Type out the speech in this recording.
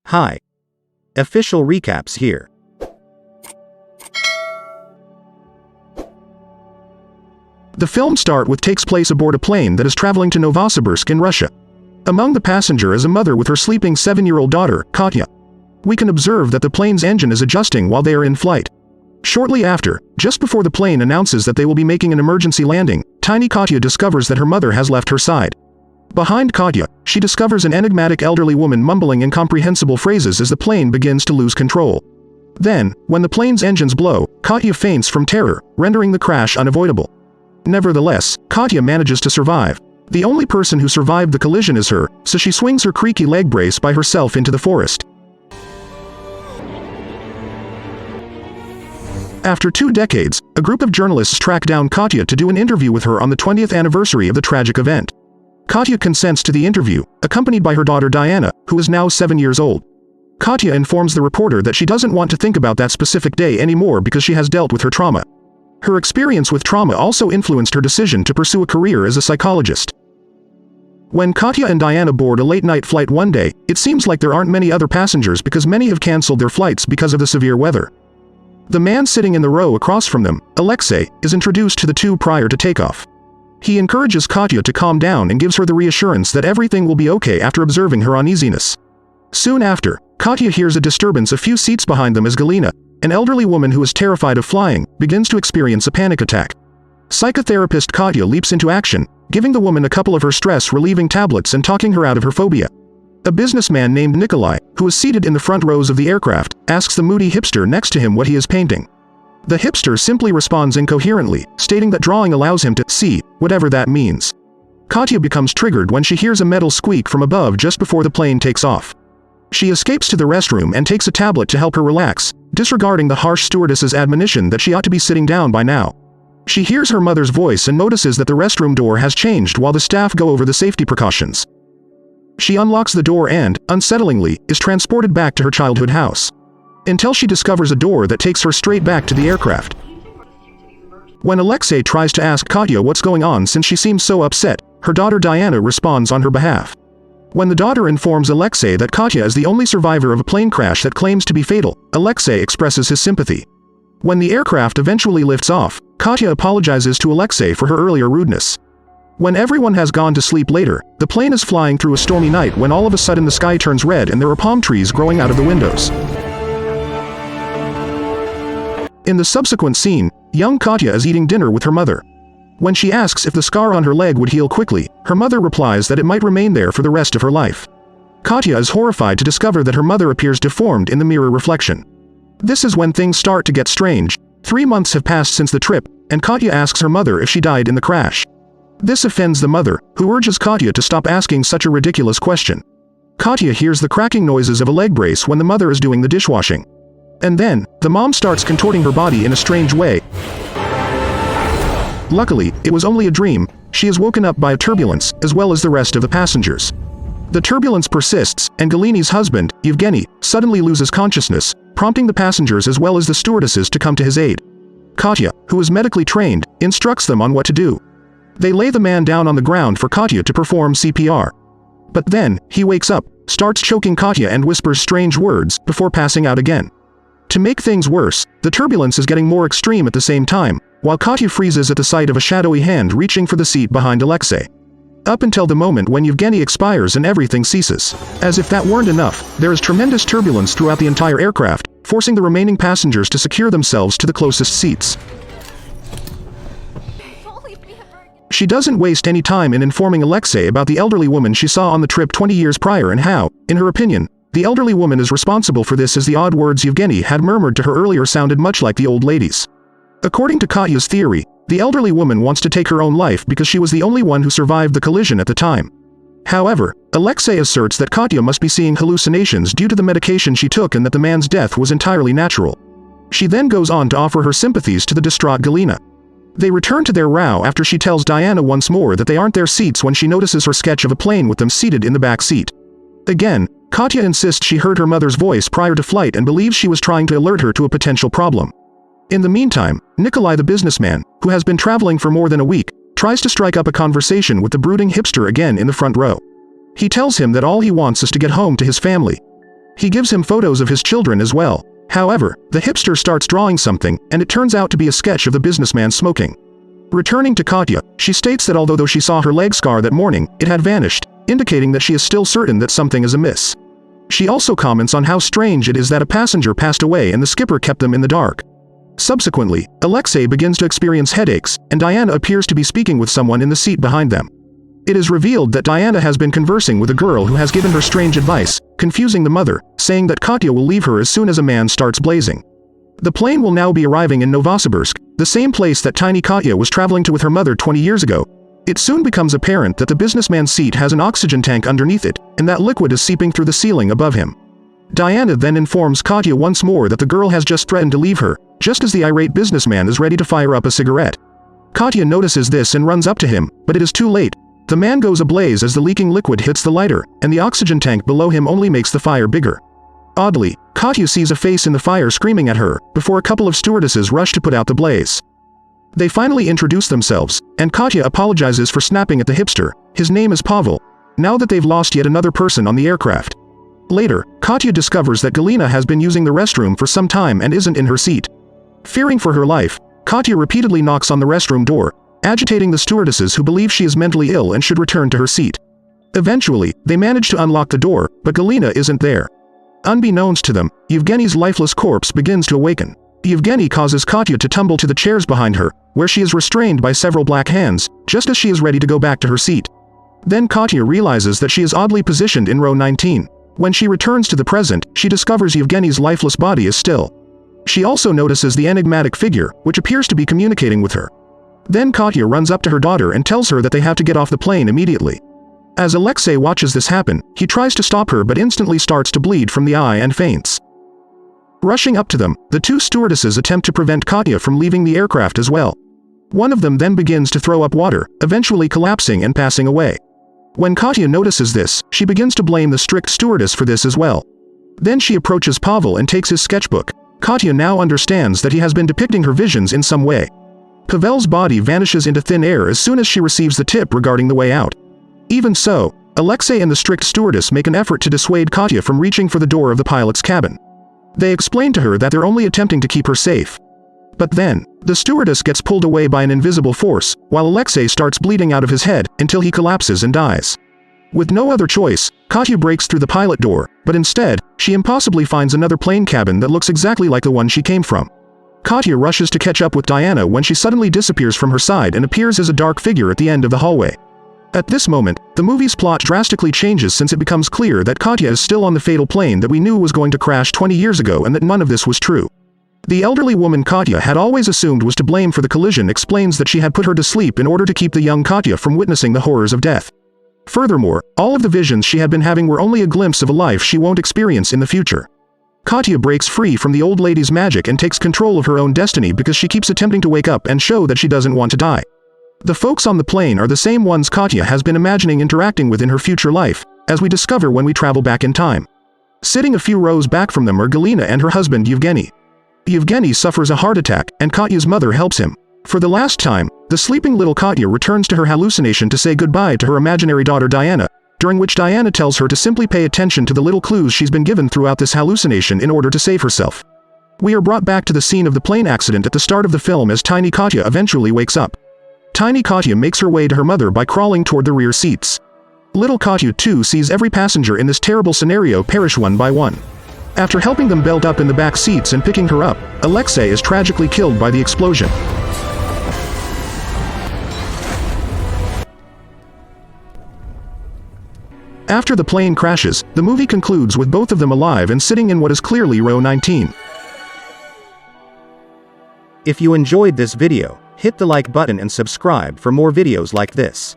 Hi. Official recaps here. The film takes place aboard a plane that is traveling to Novosibirsk in Russia. Among the passenger is a mother with her sleeping 7-year-old daughter, Katya. We can observe that the plane's engine is adjusting while they are in flight. Shortly after, just before the plane announces that they will be making an emergency landing, tiny Katya discovers that her mother has left her side. Behind Katya, she discovers an enigmatic elderly woman mumbling incomprehensible phrases as the plane begins to lose control. Then, when the plane's engines blow, Katya faints from terror, rendering the crash unavoidable. Nevertheless, Katya manages to survive. The only person who survived the collision is her, so she swings her creaky leg brace by herself into the forest. After 2 decades, a group of journalists track down Katya to do an interview with her on the 20th anniversary of the tragic event. Katya consents to the interview, accompanied by her daughter Diana, who is now 7 years old. Katya informs the reporter that she doesn't want to think about that specific day anymore because she has dealt with her trauma. Her experience with trauma also influenced her decision to pursue a career as a psychologist. When Katya and Diana board a late-night flight one day, it seems like there aren't many other passengers because many have canceled their flights because of the severe weather. The man sitting in the row across from them, Alexei, is introduced to the two prior to takeoff. He encourages Katya to calm down and gives her the reassurance that everything will be okay after observing her uneasiness. Soon after, Katya hears a disturbance a few seats behind them as Galina, an elderly woman who is terrified of flying, begins to experience a panic attack. Psychotherapist Katya leaps into action, giving the woman a couple of her stress-relieving tablets and talking her out of her phobia. A businessman named Nikolai, who is seated in the front rows of the aircraft, asks the moody hipster next to him what he is painting. The hipster simply responds incoherently, stating that drawing allows him to see, whatever that means. Katya becomes triggered when she hears a metal squeak from above just before the plane takes off. She escapes to the restroom and takes a tablet to help her relax, disregarding the harsh stewardess's admonition that she ought to be sitting down by now. She hears her mother's voice and notices that the restroom door has changed while the staff go over the safety precautions. She unlocks the door and, unsettlingly, is transported back to her childhood house. Until she discovers a door that takes her straight back to the aircraft. When Alexei tries to ask Katya what's going on since she seems so upset, her daughter Diana responds on her behalf. When the daughter informs Alexei that Katya is the only survivor of a plane crash that claims to be fatal, Alexei expresses his sympathy. When the aircraft eventually lifts off, Katya apologizes to Alexei for her earlier rudeness. When everyone has gone to sleep later, the plane is flying through a stormy night when all of a sudden the sky turns red and there are palm trees growing out of the windows. In the subsequent scene, young Katya is eating dinner with her mother. When she asks if the scar on her leg would heal quickly, her mother replies that it might remain there for the rest of her life. Katya is horrified to discover that her mother appears deformed in the mirror reflection. This is when things start to get strange. 3 months have passed since the trip, and Katya asks her mother if she died in the crash. This offends the mother, who urges Katya to stop asking such a ridiculous question. Katya hears the cracking noises of a leg brace when the mother is doing the dishwashing. And then, the mom starts contorting her body in a strange way. Luckily, it was only a dream. She is woken up by a turbulence, as well as the rest of the passengers. The turbulence persists, and Galini's husband, Yevgeny, suddenly loses consciousness, prompting the passengers as well as the stewardesses to come to his aid. Katya, who is medically trained, instructs them on what to do. They lay the man down on the ground for Katya to perform CPR. But then, he wakes up, starts choking Katya and whispers strange words, before passing out again. To make things worse, the turbulence is getting more extreme at the same time, while Katya freezes at the sight of a shadowy hand reaching for the seat behind Alexei. Up until the moment when Yevgeny expires and everything ceases. As if that weren't enough, there is tremendous turbulence throughout the entire aircraft, forcing the remaining passengers to secure themselves to the closest seats. She doesn't waste any time in informing Alexei about the elderly woman she saw on the trip 20 years prior and how, in her opinion, the elderly woman is responsible for this, as the odd words Yevgeny had murmured to her earlier sounded much like the old lady's. According to Katya's theory, the elderly woman wants to take her own life because she was the only one who survived the collision at the time. However, Alexei asserts that Katya must be seeing hallucinations due to the medication she took and that the man's death was entirely natural. She then goes on to offer her sympathies to the distraught Galina. They return to their row after she tells Diana once more that they aren't their seats when she notices her sketch of a plane with them seated in the back seat. Again, Katya insists she heard her mother's voice prior to flight and believes she was trying to alert her to a potential problem. In the meantime, Nikolai the businessman, who has been traveling for more than a week, tries to strike up a conversation with the brooding hipster again in the front row. He tells him that all he wants is to get home to his family. He gives him photos of his children as well. However, the hipster starts drawing something, and it turns out to be a sketch of the businessman smoking. Returning to Katya, she states that although she saw her leg scar that morning, it had vanished, indicating that she is still certain that something is amiss. She also comments on how strange it is that a passenger passed away and the skipper kept them in the dark. Subsequently, Alexei begins to experience headaches, and Diana appears to be speaking with someone in the seat behind them. It is revealed that Diana has been conversing with a girl who has given her strange advice, confusing the mother, saying that Katya will leave her as soon as a man starts blazing. The plane will now be arriving in Novosibirsk, the same place that tiny Katya was traveling to with her mother 20 years ago. It soon becomes apparent that the businessman's seat has an oxygen tank underneath it, and that liquid is seeping through the ceiling above him. Diana then informs Katya once more that the girl has just threatened to leave her, just as the irate businessman is ready to fire up a cigarette. Katya notices this and runs up to him, but it is too late. The man goes ablaze as the leaking liquid hits the lighter, and the oxygen tank below him only makes the fire bigger. Oddly, Katya sees a face in the fire screaming at her, before a couple of stewardesses rush to put out the blaze. They finally introduce themselves, and Katya apologizes for snapping at the hipster. His name is Pavel. Now that they've lost yet another person on the aircraft. Later, Katya discovers that Galina has been using the restroom for some time and isn't in her seat. Fearing for her life, Katya repeatedly knocks on the restroom door, agitating the stewardesses who believe she is mentally ill and should return to her seat. Eventually, they manage to unlock the door, but Galina isn't there. Unbeknownst to them, Yevgeny's lifeless corpse begins to awaken. Yevgeny causes Katya to tumble to the chairs behind her, where she is restrained by several black hands, just as she is ready to go back to her seat. Then Katya realizes that she is oddly positioned in row 19. When she returns to the present, she discovers Yevgeny's lifeless body is still. She also notices the enigmatic figure, which appears to be communicating with her. Then Katya runs up to her daughter and tells her that they have to get off the plane immediately. As Alexei watches this happen, he tries to stop her but instantly starts to bleed from the eye and faints. Rushing up to them, the two stewardesses attempt to prevent Katya from leaving the aircraft as well. One of them then begins to throw up water, eventually collapsing and passing away. When Katya notices this, she begins to blame the strict stewardess for this as well. Then she approaches Pavel and takes his sketchbook. Katya now understands that he has been depicting her visions in some way. Pavel's body vanishes into thin air as soon as she receives the tip regarding the way out. Even so, Alexei and the strict stewardess make an effort to dissuade Katya from reaching for the door of the pilot's cabin. They explain to her that they're only attempting to keep her safe. But then, the stewardess gets pulled away by an invisible force, while Alexei starts bleeding out of his head until he collapses and dies. With no other choice, Katya breaks through the pilot door, but instead, she impossibly finds another plane cabin that looks exactly like the one she came from. Katya rushes to catch up with Diana when she suddenly disappears from her side and appears as a dark figure at the end of the hallway. At this moment, the movie's plot drastically changes since it becomes clear that Katya is still on the fatal plane that we knew was going to crash 20 years ago and that none of this was true. The elderly woman Katya had always assumed was to blame for the collision explains that she had put her to sleep in order to keep the young Katya from witnessing the horrors of death. Furthermore, all of the visions she had been having were only a glimpse of a life she won't experience in the future. Katya breaks free from the old lady's magic and takes control of her own destiny because she keeps attempting to wake up and show that she doesn't want to die. The folks on the plane are the same ones Katya has been imagining interacting with in her future life, as we discover when we travel back in time. Sitting a few rows back from them are Galina and her husband Yevgeny. Yevgeny suffers a heart attack, and Katya's mother helps him. For the last time, the sleeping little Katya returns to her hallucination to say goodbye to her imaginary daughter Diana, during which Diana tells her to simply pay attention to the little clues she's been given throughout this hallucination in order to save herself. We are brought back to the scene of the plane accident at the start of the film as tiny Katya eventually wakes up. Tiny Katya makes her way to her mother by crawling toward the rear seats. Little Katya too sees every passenger in this terrible scenario perish one by one. After helping them belt up in the back seats and picking her up, Alexei is tragically killed by the explosion. After the plane crashes, the movie concludes with both of them alive and sitting in what is clearly row 19. If you enjoyed this video, hit the like button and subscribe for more videos like this.